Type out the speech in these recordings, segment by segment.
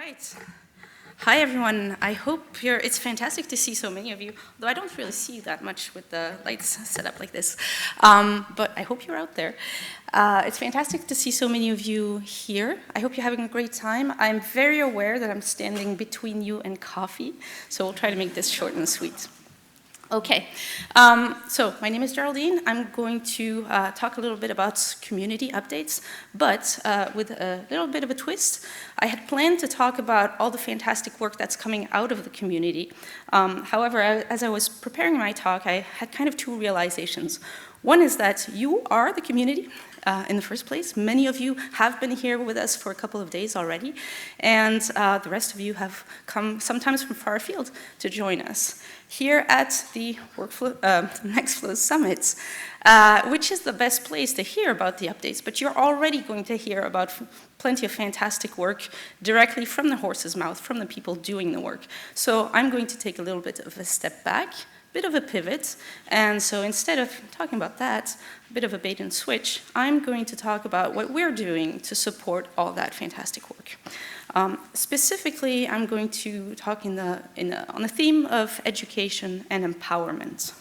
right. Hi, everyone. I hope it's fantastic to see so many of you, though I don't really see you that much with the lights set up like this. But I hope you're out there. It's fantastic to see so many of you here. I hope you're having a great time. I'm very aware that I'm standing between you and coffee, so we'll try to make this short and sweet. Okay, so my name is Geraldine. I'm going to talk a little bit about community updates, but with a little bit of a twist. I had planned to talk about all the fantastic work that's coming out of the community. However, as I was preparing my talk, I had kind of two realizations. One is that you are the community in the first place. Many of you have been here with us for a couple of days already, and the rest of you have come sometimes from far afield to join us here at the Nextflow Summits, which is the best place to hear about the updates, but you're already going to hear about plenty of fantastic work directly from the horse's mouth, from the people doing the work. So I'm going to take a little bit of a step back, bit of a pivot, and so instead of talking about that, a bit of a bait and switch, I'm going to talk about what we're doing to support all that fantastic work. Specifically, I'm going to talk on the theme of education and empowerment.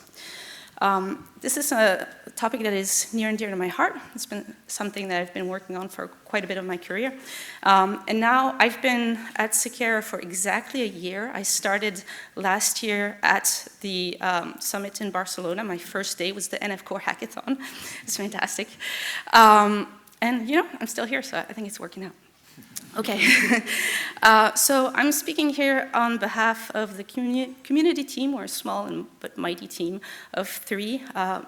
This is a topic that is near and dear to my heart. It's been something that I've been working on for quite a bit of my career. And now I've been at Seqera for exactly a year. I started last year at the summit in Barcelona. My first day was the NF Core Hackathon. It's fantastic. And I'm still here, so I think it's working out. Okay, so I'm speaking here on behalf of the community team. We're a small but mighty team of three.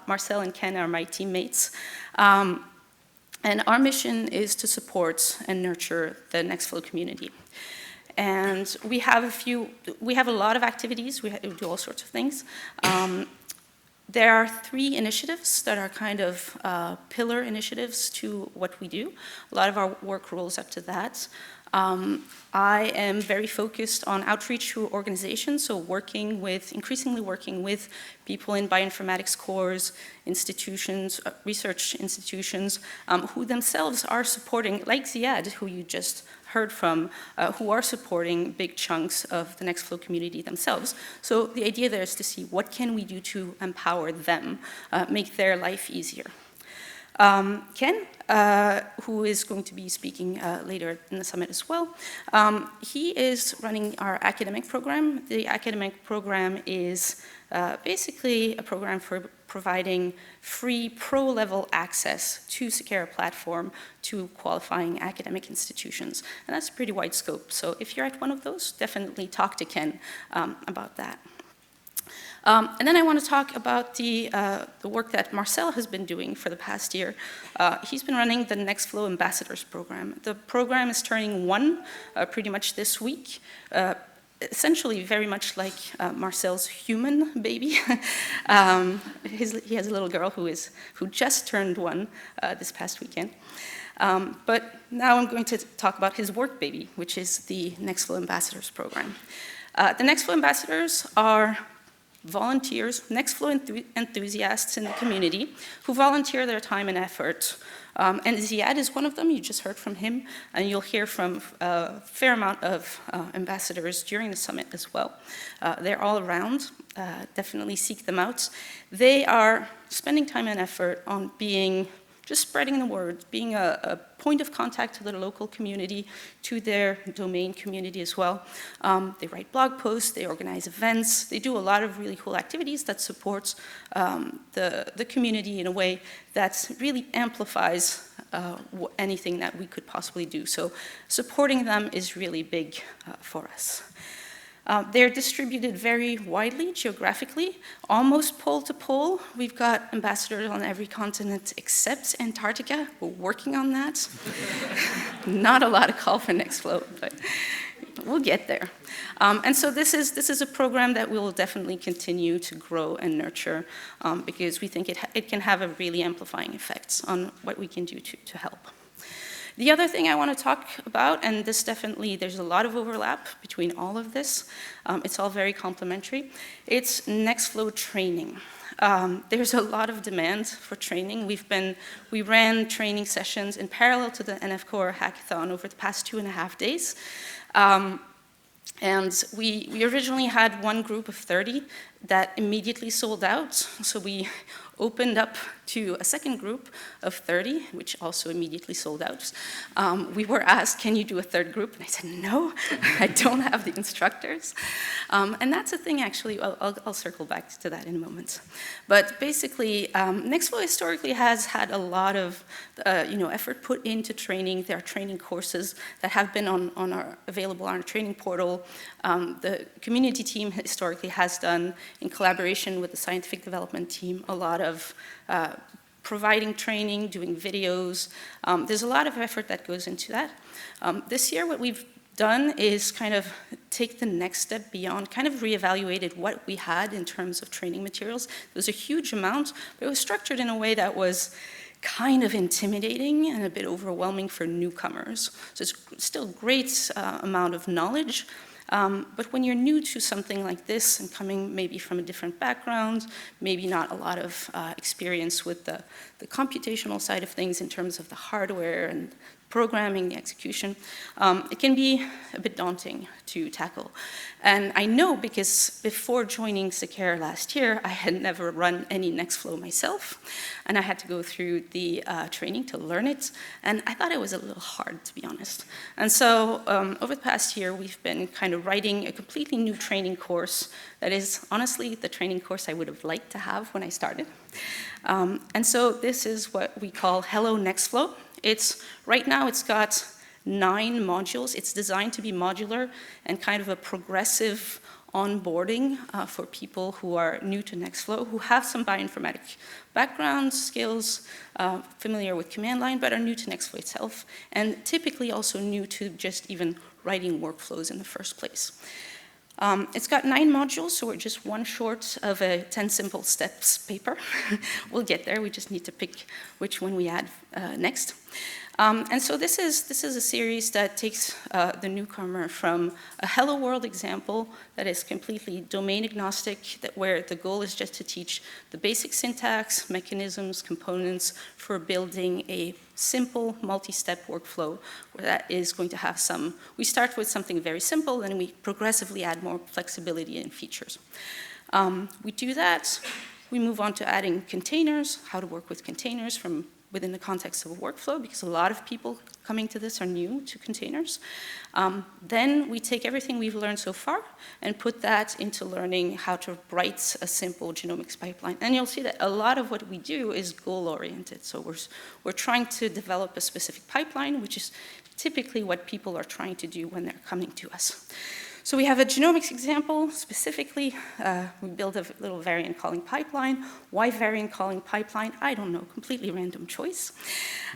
Marcel and Ken are my teammates. And our mission is to support and nurture the Nextflow community. And we have a lot of activities. We do all sorts of things. There are three initiatives that are kind of pillar initiatives to what we do. A lot of our work rolls up to that. I am very focused on outreach to organizations, so increasingly working with people in bioinformatics cores, institutions, research institutions, who themselves are supporting, like Ziad, who you just heard from, who are supporting big chunks of the Nextflow community themselves. So the idea there is to see what can we do to empower them, make their life easier. Ken, who is going to be speaking later in the summit as well, he is running our academic program. The academic program is basically a program for providing free pro-level access to Seqera platform to qualifying academic institutions. And that's a pretty wide scope. So if you're at one of those, definitely talk to Ken about that. And then I want to talk about the work that Marcel has been doing for the past year. He's been running the Nextflow Ambassadors program. The program is turning one pretty much this week. Essentially very much like Marcel's human baby. He has a little girl who just turned one this past weekend. But now I'm going to talk about his work baby, which is the Nextflow Ambassadors program. The Nextflow Ambassadors are volunteers, Nextflow enthusiasts in the community who volunteer their time and effort. And Ziad is one of them. You just heard from him, and you'll hear from a fair amount of ambassadors during the summit as well. They're all around. Definitely seek them out. They are spending time and effort on just spreading the word, being a point of contact to their local community, to their domain community as well. They write blog posts, they organize events, they do a lot of really cool activities that supports the community in a way that really amplifies anything that we could possibly do. So supporting them is really big for us. They're distributed very widely geographically, almost pole to pole. We've got ambassadors on every continent except Antarctica. We're working on that. Not a lot of call for Nextflow, but we'll get there. And so this is a program that we will definitely continue to grow and nurture because we think it can have a really amplifying effect on what we can do to help. The other thing I want to talk about, and there's a lot of overlap between all of this, it's all very complementary, it's Nextflow training. There's a lot of demand for training. We ran training sessions in parallel to the NF Core Hackathon over the past 2.5 days. And we originally had one group of 30 that immediately sold out. So we opened up to a second group of 30, which also immediately sold out. We were asked, can you do a third group? And I said, no, I don't have the instructors. And that's a thing, actually, I'll circle back to that in a moment. But basically, Nextflow historically has had a lot of effort put into training. There are training courses that have been available on our training portal. The community team historically has done, in collaboration with the scientific development team, a lot of providing training, doing videos. There's a lot of effort that goes into that. This year, what we've done is kind of take the next step beyond, kind of reevaluated what we had in terms of training materials. There was a huge amount, but it was structured in a way that was kind of intimidating and a bit overwhelming for newcomers. So it's still a great amount of knowledge. But when you're new to something like this and coming maybe from a different background, maybe not a lot of experience with the computational side of things in terms of the hardware and programming, the execution, it can be a bit daunting to tackle. And I know because before joining Seqera last year, I had never run any Nextflow myself, and I had to go through the training to learn it, and I thought it was a little hard, to be honest. And so over the past year, we've been kind of writing a completely new training course that is honestly the training course I would have liked to have when I started. And so this is what we call Hello Nextflow. Right now it's got 9 modules. It's designed to be modular and kind of a progressive onboarding for people who are new to Nextflow, who have some bioinformatic background, skills, familiar with command line, but are new to Nextflow itself, and typically also new to just even writing workflows in the first place. It's got 9 modules, so we're just one short of a 10 simple steps paper. We'll get there, we just need to pick which one we add next. And so this is a series that takes the newcomer from a hello world example that is completely domain agnostic, where the goal is just to teach the basic syntax, mechanisms, components for building a simple multi-step workflow where that is going to have we start with something very simple and we progressively add more flexibility and features. We do that, we move on to adding containers, how to work with containers from within the context of a workflow, because a lot of people coming to this are new to containers. Then we take everything we've learned so far and put that into learning how to write a simple genomics pipeline. And you'll see that a lot of what we do is goal-oriented. So we're trying to develop a specific pipeline, which is typically what people are trying to do when they're coming to us. So we have a genomics example. Specifically, we build a little variant calling pipeline. Why variant calling pipeline? I don't know, completely random choice.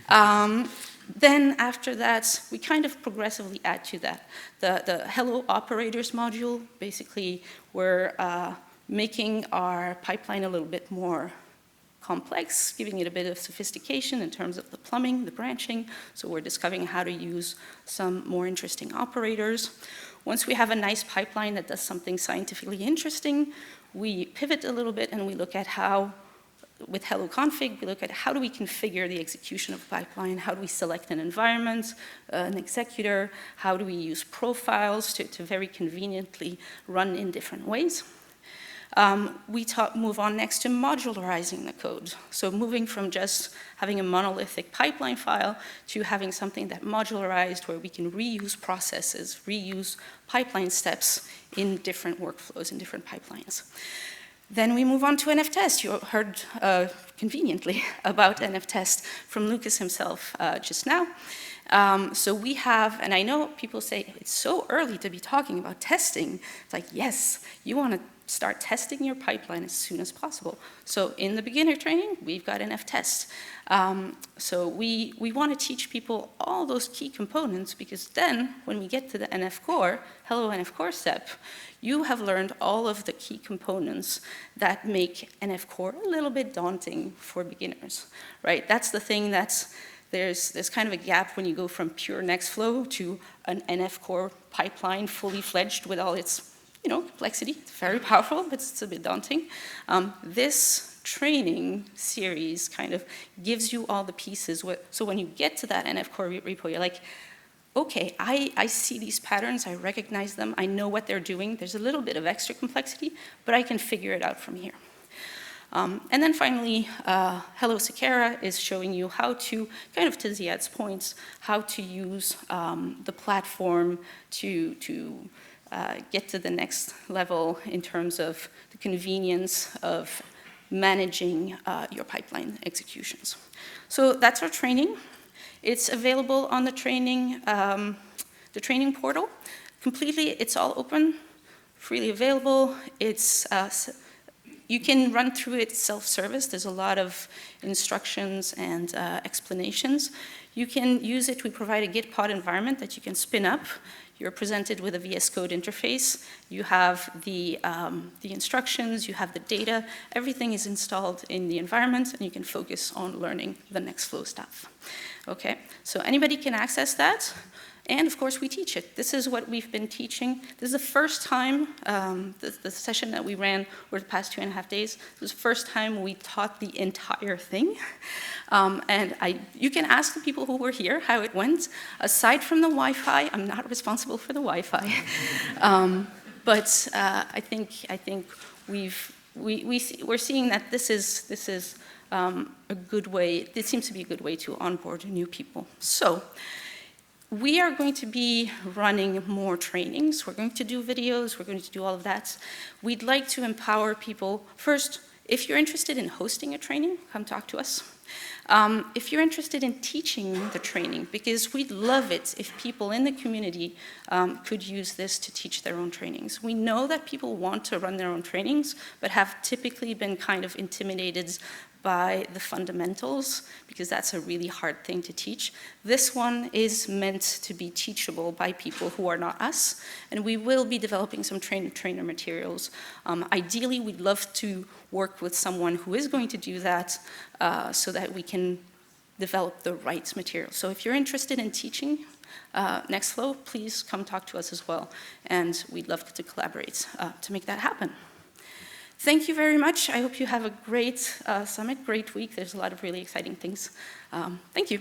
Then after that, we kind of progressively add to that. The hello operators module, basically we're making our pipeline a little bit more complex, giving it a bit of sophistication in terms of the plumbing, the branching. So we're discovering how to use some more interesting operators. Once we have a nice pipeline that does something scientifically interesting, we pivot a little bit and we look at how, with hello config, we look at how do we configure the execution of the pipeline, how do we select an environment, an executor, how do we use profiles to very conveniently run in different ways. We move on next to modularizing the code. So moving from just having a monolithic pipeline file to having something that modularized where we can reuse processes, reuse pipeline steps in different workflows, in different pipelines. Then we move on to NF-test. You heard conveniently about NF-test from Lucas himself just now. So we have, and I know people say it's so early to be talking about testing. It's like, yes, you want to start testing your pipeline as soon as possible. So in the beginner training, we've got NF-test. So we want to teach people all those key components, because then when we get to the NF core, hello NF core step, you have learned all of the key components that make NF core a little bit daunting for beginners, right? That's the thing there's kind of a gap when you go from pure Nextflow to an NF core pipeline fully fledged with all its complexity. It's very powerful, but it's a bit daunting. This training series kind of gives you all the pieces. So when you get to that NF core repo, you're like, okay, I see these patterns, I recognize them, I know what they're doing. There's a little bit of extra complexity, but I can figure it out from here. And then finally, Hello Seqera is showing you how to, kind of to Ziad's points, how to use the platform to get to the next level in terms of the convenience of managing your pipeline executions. So that's our training. It's available on the training portal. Completely, it's all open, freely available. It's you can run through it self-service. There's a lot of instructions and explanations. You can use it. We provide a Git pod environment that you can spin up. You're presented with a VS Code interface. You have the instructions, you have the data. Everything is installed in the environment, and you can focus on learning the Nextflow stuff. Okay, so anybody can access that. And of course, we teach it. This is what we've been teaching. This is the first time, the session that we ran over the past 2.5 days, this was the first time we taught the entire thing. And you can ask the people who were here how it went. Aside from the Wi-Fi, I'm not responsible for the Wi-Fi. But I think we're seeing that this is a good way. This seems to be a good way to onboard new people. So we are going to be running more trainings. We're going to do videos. We're going to do all of that. We'd like to empower people. First, if you're interested in hosting a training, come talk to us. If you're interested in teaching the training, because we'd love it if people in the community could use this to teach their own trainings. We know that people want to run their own trainings, but have typically been kind of intimidated by the fundamentals, because that's a really hard thing to teach. This one is meant to be teachable by people who are not us, and we will be developing some trainer materials. Ideally, we'd love to work with someone who is going to do that so that we can develop the right material. So if you're interested in teaching Nextflow, please come talk to us as well, and we'd love to collaborate to make that happen. Thank you very much. I hope you have a great summit, great week. There's a lot of really exciting things. Thank you.